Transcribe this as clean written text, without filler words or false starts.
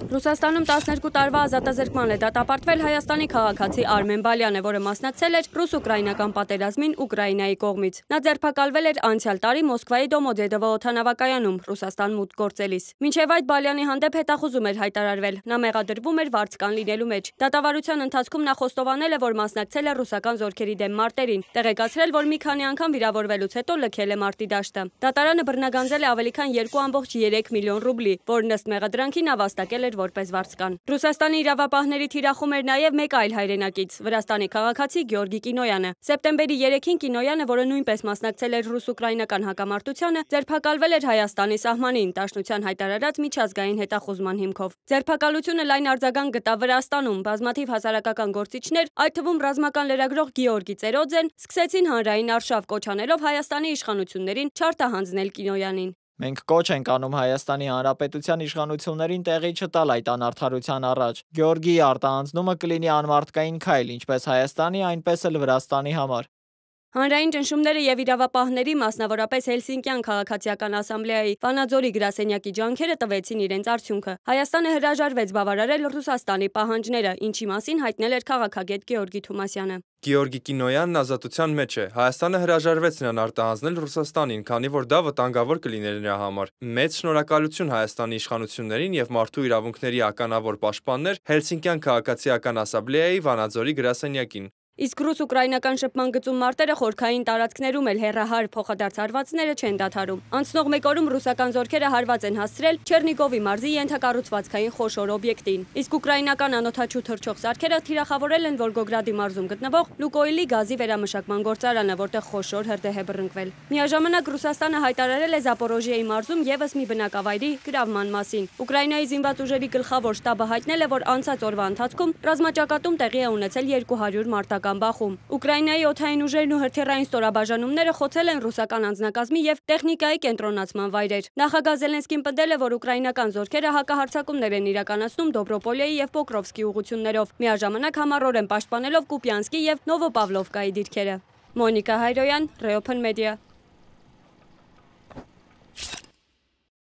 Ռուսաստանում 12 տարվա ազատազրկման է դատապարտվել Հայաստանի քաղաքացի Արմեն Բալյանը, որը մասնակցել էր ռուս-ուկրաինական պատերազմին Ուկրաինայի կողմից։ Նա ձերբակալվել էր անցյալ տարի Մոսկվայի Դոմոդեդովո օդանավակայանում Ռուսաստան մուտք գործելիս։ Մինչև այդ Բալյանի հանդեպ հետախուզում էր հայտարարվել։ Նա մեղադրվում էր վարձկան լինելու մեջ։ Դատավարության ընթացքում նա խոստովանել է, որ մասնակցել է ռուսական զորքերի դեմ մարտերին, տեղեկացրել, որ մի քանի անգամ վիրավորվելուց հետո լքել է մարտի դաշտը։ Դատարանը բռնագանձել է ավելի քան 2.3 միլիոն ռուբլի, որն ըստ մեղադրանքի նա վաստակել էր որպես վարձկան։ Ռուսաստանի իրավապահների թիրախում էր նաև մեկ այլ հայրենակից՝ Վրաստանի քաղաքացի Գեորգի Կինոյանը։ Սեպտեմբերի 3-ին Կինոյանը, որը նույնպես մասնակցել էր ռուս-ուկրաինական հակամարտությանը, ձերբակալվել էր Հայաստանի սահմանին Դաշնության հայտարարած միջազգային հետախուզման հիմքով։ Ձերբակալությունը լայն արձագանք գտավ Վրաստանում։ Բազմաթիվ հասարակական գործիչներ, այդ թվում ռազմական լրագրող Գեորգի Ծերոձեն, սկսեցին հանրային արշավ կոչ անելով Հայաստանի իշխանություններին չարտահանձնել Կինոյանին։ Մենք կոչ ենք անում Հայաստանի Հանրապետության իշխանություններին տեղի չտալ այդ անարդարության առաջ։ Գեորգիի արտահանձնումը կլինի անմարդկային քայլ ինչպես Հայաստանի, այնպես էլ Վրաստանի համար։ Հանրային ճնշումները եւ իրավապահների, մասնավորապես Հելսինկյան քաղաքացիական ասամբլեայի Վանաձորի գրասենյակի ջանքերը տվեցին իրենց արդյունքը։ Հայաստանը հրաժարվեց բավարարել Ռուսաստանի պահանջները, ինչի մասին հայտնել էր քաղաքագետ Գեորգի Թումասյանը։ Գեորգի Կինոյանն ազատության մեջ է։ Հայաստանը հրաժարվեց նրան արտահանձնել Ռուսաստանին, քանի որ դա վտանգավոր կլիներ նրա համար։ Մեծ շնորհակալություն Հայաստանի իշխանություններին եւ մարդու իրավունքների ականավոր պաշտպաններ Հելսինկյան քաղաքացիական ասամբլեայի Վանաձորի գրասենյակին։ Իսկ ռուս-ուկրաինական շփման գծում մարտերը խորքային տարածքներում էլ հեռահար փոխադարձ հարվածները չեն դադարում։ Անցնող մեկ օրում ռուսական զորքերը հարված են հասցրել Չեռնիգովի մարզի ենթակառուցվածքային խոշոր օբյեկտին։ Իսկ ուկրաինական անօդաչու թռչող սարքերը թիրախավորել են Վոլգոգրադի մարզում գտնվող Լուկոիլի գազի վերամշակման գործարանը, որտեղ խոշոր հրդեհ է բռնկվել։ Միաժամանակ Ռուսաստանը հայտարարել է Զապորոժիեի մարզում եւս մի բնակավայրի գրավման մասին։ Ուկրաինայի զինված ուժերի գլխավոր շտաբը հայտնել է, որ անցած օրվա ընթացքում ռազմաճակատում տեղի է ունեցել 200 մարտական բախում։ Ուկրաինայի օդային ուժերն ու հրթիռային ստորաբաժանումները խոցել են ռուսական անձնակազմի եւ տեխնիկայի կենտրոնացման վայրեր։ Նախագահ Զելենսկին պնդել է, որ ուկրաինական զորքերը հակահարձակումներ են իրականացնում Դոբրոպոլեի եւ Պոկրովսկի ուղություններով, միաժամանակ համառորեն պաշտպանելով Կուպյանսկի եւ Նովոպավլովկայի դիրքերը։ Մոնիկա Հայրոյան, Reopen Media։